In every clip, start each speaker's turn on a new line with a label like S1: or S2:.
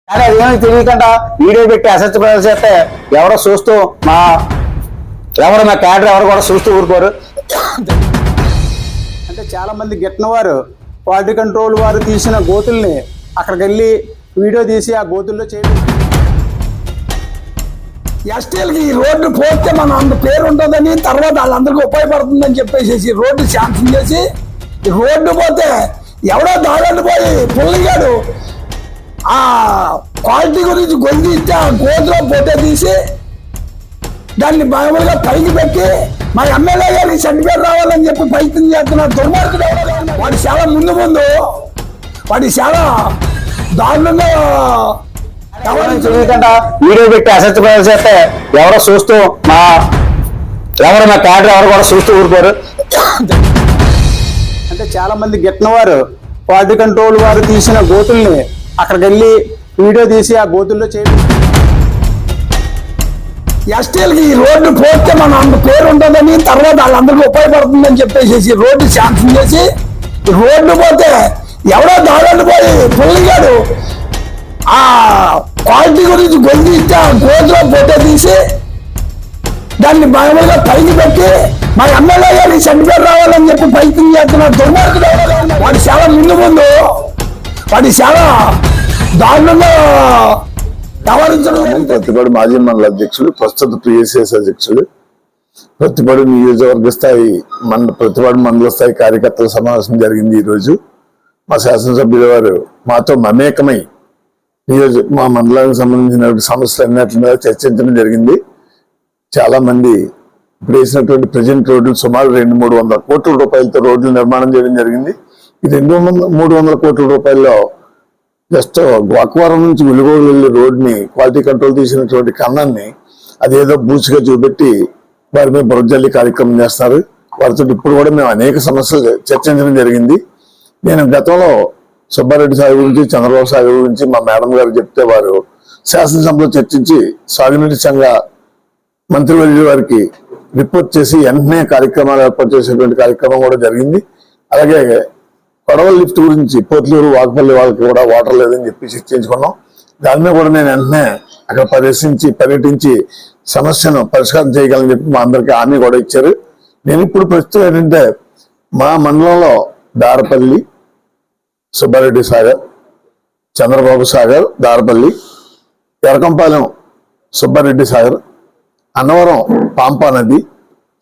S1: కానీ అదేమీ తెలియకుండా వీడియో పెట్టి అసత్య ప్రజలు చేస్తే ఎవరో చూస్తూ మా క్యాడర్ ఎవరు కూడా చూస్తూ ఊరుకోరు. అంటే చాలా మంది గిట్టిన వారు క్వాలిటీ కంట్రోల్ వారు తీసిన గోతుల్ని అక్కడికి వెళ్ళి వీడియో తీసి ఆ గోతుల్లో చేయడం.
S2: ఎస్టీలకి ఈ రోడ్డు పోతే మన అంత పేరు ఉంటుందని, తర్వాత వాళ్ళందరికీ ఉపయోగపడుతుందని చెప్పేసి రోడ్డు శాంక్షన్ చేసి, రోడ్డు పోతే ఎవడో దాడండి పోయి పుల్లిగాడు ఆ క్వాలిటీ గురించి గొంతు ఇస్తే ఆ గోతులో ఫోటో తీసి దాన్ని మామూలుగా పైకి పెట్టి మా ఎమ్మెల్యే గారికి సర్టిఫికేట్ రావాలని చెప్పి ప్రయత్నం చేస్తున్నారు. దుర్మార్గుడు వాడు చాలా ముందు వాడి చాలా దారుణంగా
S1: తెలియకుండా వీడియో పెట్టి అసత్య ప్రజలు చేస్తే ఎవరో చూస్తూ మా క్యాడర్ ఎవరు కూడా చూస్తూ ఊరుకోరు. అంటే చాలా మంది గిట్టిన వారు క్వాలిటీ కంట్రోల్ వారు తీసిన గోతుల్ని అక్కడికి వెళ్ళి వీడియో తీసి ఆ గోతుల్లో చేయడం.
S2: ఎస్టీలకి ఈ రోడ్డు పోతే మన అంత పేరు ఉంటుందని, తర్వాత వాళ్ళందరికీ ఉపయోగపడుతుందని చెప్పేసి రోడ్డు శాంక్షన్ చేసి, రోడ్డు పోతే ఎవడో దాడండి పోయి పుల్లిగాడు ఆ క్వాలిటీ గురించి గొంతు ఇస్తే ఆ గోతులో ఫోటో తీసి దాన్ని మామూలుగా పైకి పెట్టి మా ఎమ్మెల్యే గారికి సర్టిఫికేట్ రావాలని చెప్పి ప్రయత్నం చేస్తున్నారు. దుర్మార్గుడు వాడు చాలా ముందు వాడి చాలా దారుణంగా వ్యవహరించడం.
S3: ప్రతిపాడు మాజీ మండల అధ్యక్షుడు, ప్రస్తుత పిఎస్ఎస్ అధ్యక్షుడు, ప్రతిపాడు నియోజకవర్గ స్థాయి ప్రతిపాడు మండల స్థాయి కార్యకర్తల సమావేశం జరిగింది. ఈరోజు మా శాసనసభ్యుల వారు మాతో మమేకమై మా మండలానికి సంబంధించిన సమస్యలు అన్నిటి మీద చర్చించడం జరిగింది. చాలా మంది ఇప్పుడు వేసినటువంటి ప్రజెంట్ రోడ్లు సుమారు 200-300 కోట్ల రూపాయలతో రోడ్లు నిర్మాణం చేయడం జరిగింది. ఈ 200-300 కోట్ల రూపాయల్లో జస్ట్ గోకవరం నుంచి వెలుగోడు వెళ్ళే రోడ్ని క్వాలిటీ కంట్రోల్ తీసినటువంటి కన్నాన్ని అదేదో బూచిగా చూపెట్టి వారి మీద బురజల్లి కార్యక్రమం చేస్తున్నారు. వారితో ఇప్పుడు కూడా మేము అనేక సమస్యలు చర్చించడం జరిగింది. నేను గతంలో సుబ్బారెడ్డి సాగు గురించి, చంద్రబాబు సాగు గురించి మా మేడం గారు చెప్తే వారు శాసనసభలో చర్చించి సాగునీటి సంఘ మంత్రివర్యుల వారికి రిపోర్ట్ చేసి వెంటనే కార్యక్రమాలు ఏర్పాటు చేసేటువంటి కార్యక్రమం కూడా జరిగింది. అలాగే కొడవల లిఫ్ట్ గురించి పోట్లూరు, వాకపల్లి వాళ్ళకి కూడా వాటర్ లేదని చెప్పి చర్చించుకున్నాం. దాని మీద కూడా నేను వెంటనే అక్కడ పర్యటించి సమస్యను పరిష్కారం చేయగలని చెప్పి మా అందరికీ హామీ కూడా ఇచ్చారు. నేను ఇప్పుడు ప్రస్తుతం ఏంటంటే మా మండలంలో దారపల్లి, సుబ్బారెడ్డి సాగర్, చంద్రబాబు సాగర్, దారపల్లి, ఎరకంపాలెం సుబ్బారెడ్డి సాగర్, అన్నవరం పాంపా నది,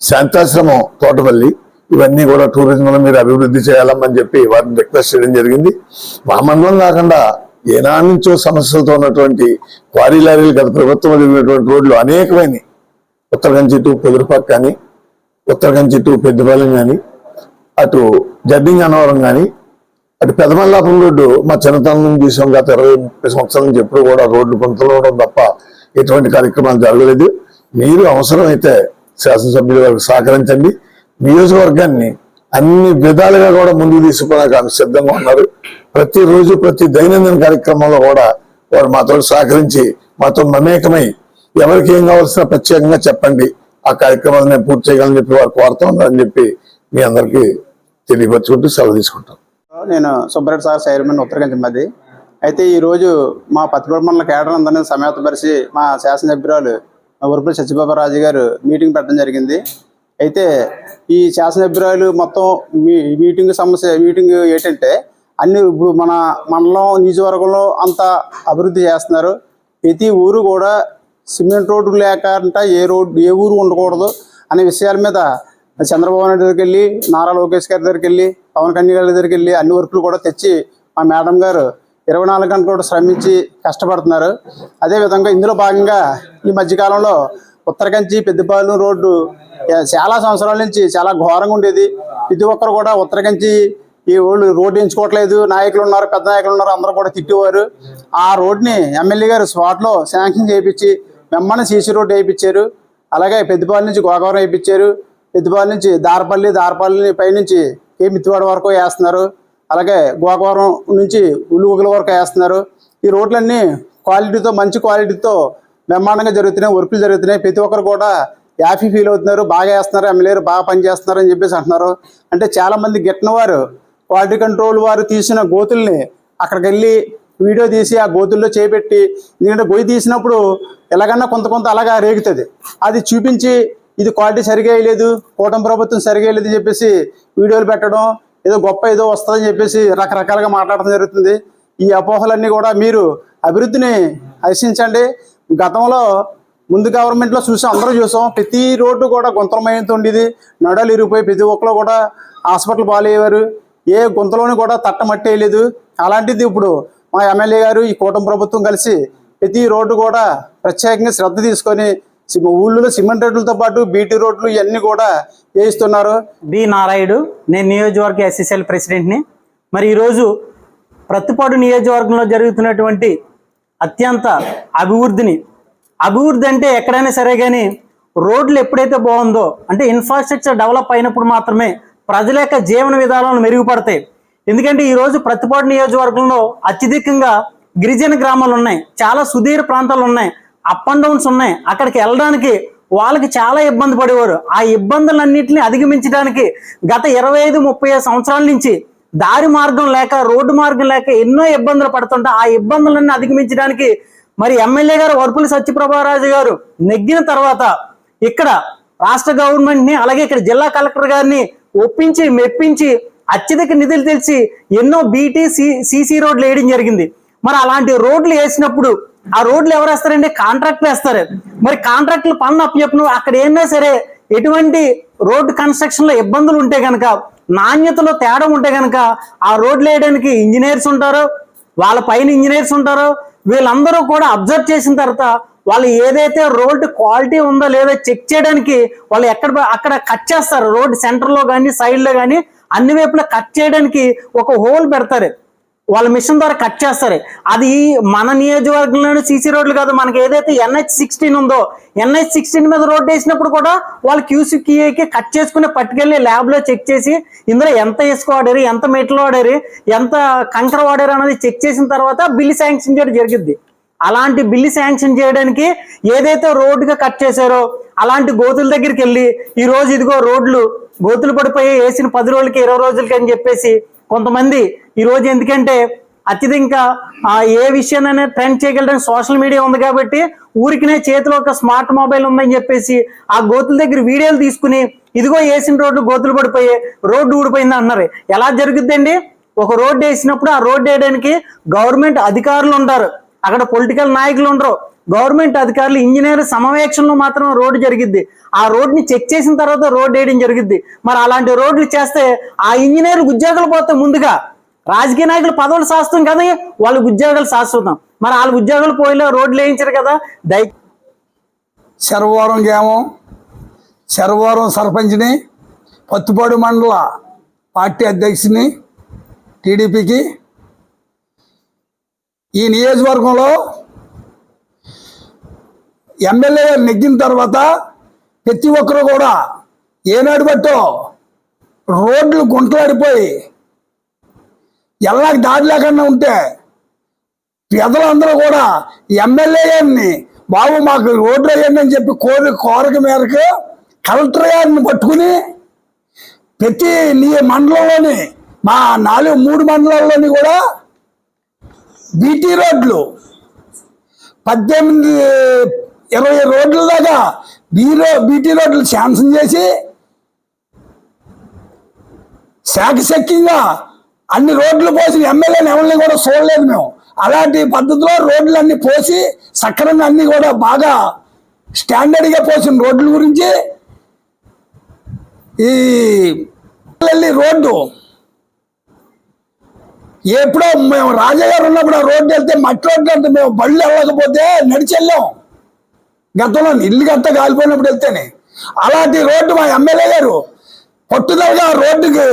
S3: శాంతాశ్రమం తోటపల్లి, ఇవన్నీ కూడా టూరిజంలో మీరు అభివృద్ధి చేయాలని చెప్పి వారిని రిక్వెస్ట్ చేయడం జరిగింది. మా మండలం కాకుండా ఏనాటి నుంచో సమస్యలతో ఉన్నటువంటి క్వారీ లారీలు గత ప్రభుత్వం జరిగినటువంటి రోడ్లు అనేకమైనవి. ఉత్తరగంచి టు పొదురుపాక్ కానీ, ఉత్తరగంచి టు పెద్దపాలెం కానీ, అటు జడ్డింగ్ అన్నవరం కానీ, అటు పెదమల్లాపురం రోడ్డు మా చిన్నతనం నుంచి చూసాం. గత 20-30 సంవత్సరాల నుంచి ఎప్పుడు కూడా రోడ్లు కొంతలోవడం తప్ప ఎటువంటి కార్యక్రమాలు జరగలేదు. మీరు అవసరమైతే శాసనసభ్యుల వారికి సహకరించండి. నియోజకవర్గాన్ని అన్ని విధాలుగా కూడా ముందుకు తీసుకోవడానికి సిద్ధంగా ఉన్నారు. ప్రతిరోజు ప్రతి దైనందిన కార్యక్రమంలో కూడా వారు మాతో సహకరించి మాతో మమేకమై ఎవరికి ఏం కావాల్సిన ప్రత్యేకంగా చెప్పండి, ఆ కార్యక్రమాలు నేను పూర్తి చేయగలని చెప్పి వారు కోరుతా ఉన్నారని చెప్పి మీ అందరికీ తెలియపరచుకుంటూ సెలవు తీసుకుంటాం.
S1: నేను సుబ్బారెడ్డి సార్ చైర్మన్ ఉత్తరగంచి మధ్య. అయితే ఈరోజు మా పత్తిపాడు మండల కేడర్ అందరినీ సమేతపరిచి మా శాసనసభ్యురాలు ఉరుపుల సత్యబాబరాజు గారు మీటింగ్ పెట్టడం జరిగింది. అయితే ఈ శాసనసభ్యురాలు మొత్తం మీటింగ్ ఏంటంటే ఇప్పుడు మన మండలం నియోజకవర్గంలో అంత అభివృద్ధి చేస్తున్నారు. ప్రతి ఊరు కూడా సిమెంట్ రోడ్డు లేకుండా ఏ ఊరు ఉండకూడదు అనే విషయాల మీద చంద్రబాబు నాయుడు దగ్గరికి వెళ్ళి, నారా లోకేష్ గారి దగ్గరికి వెళ్ళి, పవన్ కళ్యాణ్ గారి దగ్గరికి వెళ్ళి అన్ని వర్కులు కూడా తెచ్చి మా మేడం గారు 24 గంటలు కూడా శ్రమించి కష్టపడుతున్నారు. అదేవిధంగా ఇందులో భాగంగా ఈ మధ్యకాలంలో ఉత్తరగంచి పెద్దపాలెం రోడ్డు చాలా సంవత్సరాల నుంచి చాలా ఘోరంగా ఉండేది. ప్రతి ఒక్కరు కూడా ఉత్తరగంచి ఈ వాళ్ళు రోడ్డు ఎంచుకోవట్లేదు, నాయకులు ఉన్నారు, పెద్ద నాయకులు ఉన్నారు, అందరూ కూడా తిట్టేవారు. ఆ రోడ్ని ఎమ్మెల్యే గారు స్పాట్లో శాంక్షన్ చేయించి వెమ్మని సీసీ రోడ్డు వేయించారు. అలాగే పెద్దపాలెం నుంచి గోకవరం వేయించారు. పెద్దపాలెం నుంచి దారపల్లి పైనుంచి మిత్తివాడ వరకు వేస్తున్నారు. అలాగే గోకవరం నుంచి ఉల్లుగుల వరకు వేస్తున్నారు. ఈ రోడ్లన్నీ క్వాలిటీతో, మంచి క్వాలిటీతో బ్రహ్మాండంగా జరుగుతున్నాయి, వర్కులు జరుగుతున్నాయి. ప్రతి ఒక్కరు కూడా హ్యాపీ ఫీల్ అవుతున్నారు, బాగా వేస్తున్నారు, ఎమ్మెల్యే బాగా పనిచేస్తున్నారు అని చెప్పేసి అంటున్నారు. అంటే చాలామంది గిట్టిన వారు క్వాలిటీ కంట్రోల్ వారు తీసిన గోతుల్ని అక్కడికి వెళ్ళి వీడియో తీసి ఆ గోతుల్లో చేపెట్టి, ఎందుకంటే గొయ్యి తీసినప్పుడు ఎలాగన్నా కొంత అలాగా రేగుతుంది, అది చూపించి ఇది క్వాలిటీ సరిగా వేయలేదు, కూటమి ప్రభుత్వం సరిగా వేయలేదు అని చెప్పేసి వీడియోలు పెట్టడం, ఏదో గొప్ప ఏదో వస్తుందని చెప్పేసి రకరకాలుగా మాట్లాడటం జరుగుతుంది. ఈ అపోహలన్నీ కూడా మీరు అభివృద్ధిని హర్షించండి. గతంలో ముందు గవర్నమెంట్లో అందరూ చూసాం, ప్రతి రోడ్డు కూడా గుంతలమయంతో ఉండేది, నడలు ఇరిగిపోయి ప్రతి ఒక్కరు కూడా హాస్పిటల్ పాలయ్యేవారు, ఏ గుంతలోని కూడా తట్టమట్టి వేయలేదు. అలాంటిది ఇప్పుడు మా ఎమ్మెల్యే గారు ఈ కూటమి ప్రభుత్వం కలిసి ప్రతి రోడ్డు కూడా ప్రత్యేకంగా శ్రద్ధ తీసుకొని ఊళ్ళో సిమెంట్ రోడ్లతో పాటు బీటీ రోడ్లు ఇవన్నీ కూడా వేయిస్తున్నారు.
S4: బి నారాయుడు, నేను నియోజకవర్గ ఎస్ఎస్ఎల్ ప్రెసిడెంట్ని. మరి ఈరోజు ప్రత్తిపాడు నియోజకవర్గంలో జరుగుతున్నటువంటి అత్యంత అభివృద్ధి అంటే ఎక్కడైనా సరే కానీ రోడ్లు ఎప్పుడైతే బాగుందో, అంటే ఇన్ఫ్రాస్ట్రక్చర్ డెవలప్ అయినప్పుడు మాత్రమే ప్రజల యొక్క జీవన విధానాలు మెరుగుపడతాయి. ఎందుకంటే ఈరోజు ప్రత్తిపాడు నియోజకవర్గంలో అత్యధికంగా గిరిజన గ్రామాలు ఉన్నాయి, చాలా సుదీర ప్రాంతాలు ఉన్నాయి, అప్ అండ్ డౌన్స్ ఉన్నాయి. అక్కడికి వెళ్ళడానికి వాళ్ళకి చాలా ఇబ్బంది పడేవారు. ఆ ఇబ్బందులన్నింటినీ అధిగమించడానికి గత 25-30 సంవత్సరాల నుంచి దారి మార్గం లేక, రోడ్డు మార్గం లేక ఎన్నో ఇబ్బందులు పడుతుంటే ఆ ఇబ్బందులన్నీ అధిగమించడానికి మరి ఎమ్మెల్యే గారు వరపుల్లి సత్యప్రభారాజు గారు నెగ్గిన తర్వాత ఇక్కడ రాష్ట్ర గవర్నమెంట్ని, అలాగే ఇక్కడ జిల్లా కలెక్టర్ గారిని ఒప్పించి మెప్పించి అత్యధిక నిధులు తెలిసి ఎన్నో బీటీ సీసీ రోడ్లు వేయడం జరిగింది. మరి అలాంటి రోడ్లు వేసినప్పుడు ఆ రోడ్లు ఎవరు వేస్తారండి? కాంట్రాక్ట్లు వేస్తారు. మరి కాంట్రాక్టులు పనులు అప్పచెప్పను అక్కడ ఏమైనా సరే ఎటువంటి రోడ్డు కన్స్ట్రక్షన్ లో ఇబ్బందులు ఉంటే కనుక, నాణ్యతలో తేడా ఉంటే కనుక ఆ రోడ్లు వేయడానికి ఇంజనీర్స్ ఉంటారు, వాళ్ళ పైన ఇంజనీర్స్ ఉంటారు. వీళ్ళందరూ కూడా అబ్జర్వ్ చేసిన తర్వాత వాళ్ళు ఏదైతే రోడ్డు క్వాలిటీ ఉందో లేదో చెక్ చేయడానికి వాళ్ళు అక్కడ కట్ చేస్తారు. రోడ్డు సెంటర్లో కానీ సైడ్లో కానీ అన్ని వైపులా కట్ చేయడానికి ఒక హోల్ పెడతారు, వాళ్ళ మిషన్ ద్వారా కట్ చేస్తారు. అది మన నియోజకవర్గంలోనే సీసీ రోడ్లు కాదు, మనకి ఏదైతే NH-16 ఉందో NH-16 మీద రోడ్డు వేసినప్పుడు కూడా వాళ్ళు QCQAకి కట్ చేసుకుని పట్టుకెళ్ళి ల్యాబ్లో చెక్ చేసి ఇందులో ఎంత ఇసుక వాడారు, ఎంత మెటల్ వాడారు, ఎంత కంకర వాడారు అనేది చెక్ చేసిన తర్వాత బిల్లు శాంక్షన్ చేయడం జరిగింది. అలాంటి బిల్లు శాంక్షన్ చేయడానికి ఏదైతే రోడ్డుగా కట్ చేశారో అలాంటి గోతుల దగ్గరికి వెళ్ళి ఈరోజు ఇదిగో రోడ్లు గోతులు పడిపోయి వేసిన 10 రోజులకి 20 రోజులకి అని చెప్పేసి కొంతమంది ఈరోజు, ఎందుకంటే అత్యధికంగా ఏ విషయాన్ని ట్రెండ్ చేయగలడానికి సోషల్ మీడియా ఉంది కాబట్టి ఊరికినే చేతిలో ఒక స్మార్ట్ మొబైల్ ఉందని చెప్పేసి ఆ గోతుల దగ్గర వీడియోలు తీసుకుని ఇదిగో వేసిన రోడ్లు గోతులు పడిపోయి రోడ్డు ఊడిపోయింది అన్నారు. ఎలా జరుగుద్దండి? ఒక రోడ్డు వేసినప్పుడు ఆ రోడ్డు వేయడానికి గవర్నమెంట్ అధికారులు ఉంటారు, అక్కడ పొలిటికల్ నాయకులు ఉండరు. గవర్నమెంట్ అధికారులు ఇంజనీర్ సమవేక్షణలో మాత్రం రోడ్డు జరిగిద్ది. ఆ రోడ్ని చెక్ చేసిన తర్వాత రోడ్డు వేయడం జరిగిద్ది. మరి అలాంటి రోడ్లు చేస్తే ఆ ఇంజనీర్ ఉద్యోగాలు పోతే ముందుగా రాజకీయ నాయకులు పదవులు శాస్త్రం కదా, వాళ్ళకి ఉద్యోగాలు శాశ్వతం. మరి వాళ్ళ ఉద్యోగాలు పోయిలో రోడ్లు వేయించారు కదా.
S2: శర్వవరం గ్రామం, శర్వవరం సర్పంచ్ని, పత్తిపాడు మండల పార్టీ అధ్యక్షుని టీడీపీకి. ఈ నియోజకవర్గంలో ఎమ్మెల్యే గారు నెగ్గిన తర్వాత ప్రతి ఒక్కరు కూడా ఏనాడు బట్టో రోడ్లు గుంటలాడిపోయి ఎల్లాకి దారి లేకుండా ఉంటే ప్రజలందరూ కూడా ఎమ్మెల్యే గారిని బాబు మాకు రోడ్లు వేయండి అని చెప్పి కోరిక మేరకు కలెక్టర్ గారిని పట్టుకుని ప్రతి మండలంలోని మా 3 మండలాల్లోని కూడా బీటీ రోడ్లు 18-20 రోడ్ల దాకా బీటీ రోడ్లు శాంక్షన్ చేసి శాఖశక్యంగా అన్ని రోడ్లు పోసి ఎమ్మెల్యేని ఎవరిని కూడా చూడలేదు మేము. అలాంటి పద్ధతిలో రోడ్లన్నీ పోసి సక్రమంగా అన్ని కూడా బాగా స్టాండర్డ్గా పోసిన రోడ్ల గురించి ఈ రోడ్డు ఎప్పుడో మేము రాజాగారు ఉన్నప్పుడు ఆ రోడ్డు వెళ్తే మట్టి రోడ్డు అంటే మేము బళ్ళు వెళ్ళకపోతే నడిచి వెళ్ళాం. గతంలో ఇల్లు గంట కాలిపోయినప్పుడు వెళ్తేనే అలాంటి రోడ్డు మా ఎమ్మెల్యే గారు పట్టుదలగా రోడ్డుకి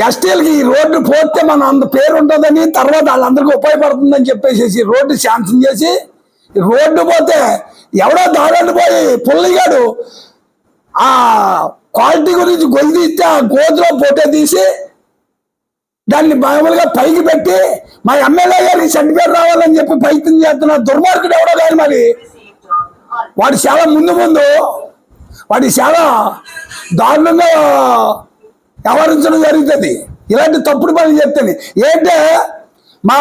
S2: ఎస్టీలకి ఈ రోడ్డు పోతే మన అంత పేరు ఉంటుందని, తర్వాత వాళ్ళందరికీ ఉపయోగపడుతుందని చెప్పేసి రోడ్డు శాంక్షన్ చేసి, రోడ్డు పోతే ఎవడో దాడాన్ని పోయి పుల్లిగాడు ఆ క్వాలిటీ గురించి గొంతు తీస్తే ఆ గోతులో ఫోటో తీసి దాన్ని మామూలుగా పైకి పెట్టి మా ఎమ్మెల్యే గారికి సర్టిఫికేట్ రావాలని చెప్పి ప్రయత్నం చేస్తున్న దుర్మార్గుడు ఎవడో కానీ మరి వాడు చాలా ముందు వాడి చాలా దారుణంగా వ్యవహరించడం జరుగుతుంది. ఇలాంటి తప్పుడు పనులు చెప్తాను. ఏంటంటే మా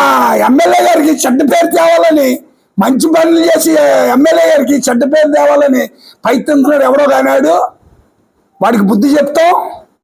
S2: ఎమ్మెల్యే గారికి చెడ్డ పేరు తేవాలని, మంచి పనులు చేసి ఎమ్మెల్యే గారికి చెడ్డ పేరు తేవాలని ప్రయత్నిస్తున్నాడు ఎవడో కానాడు. వాడికి బుద్ధి చెప్తాం.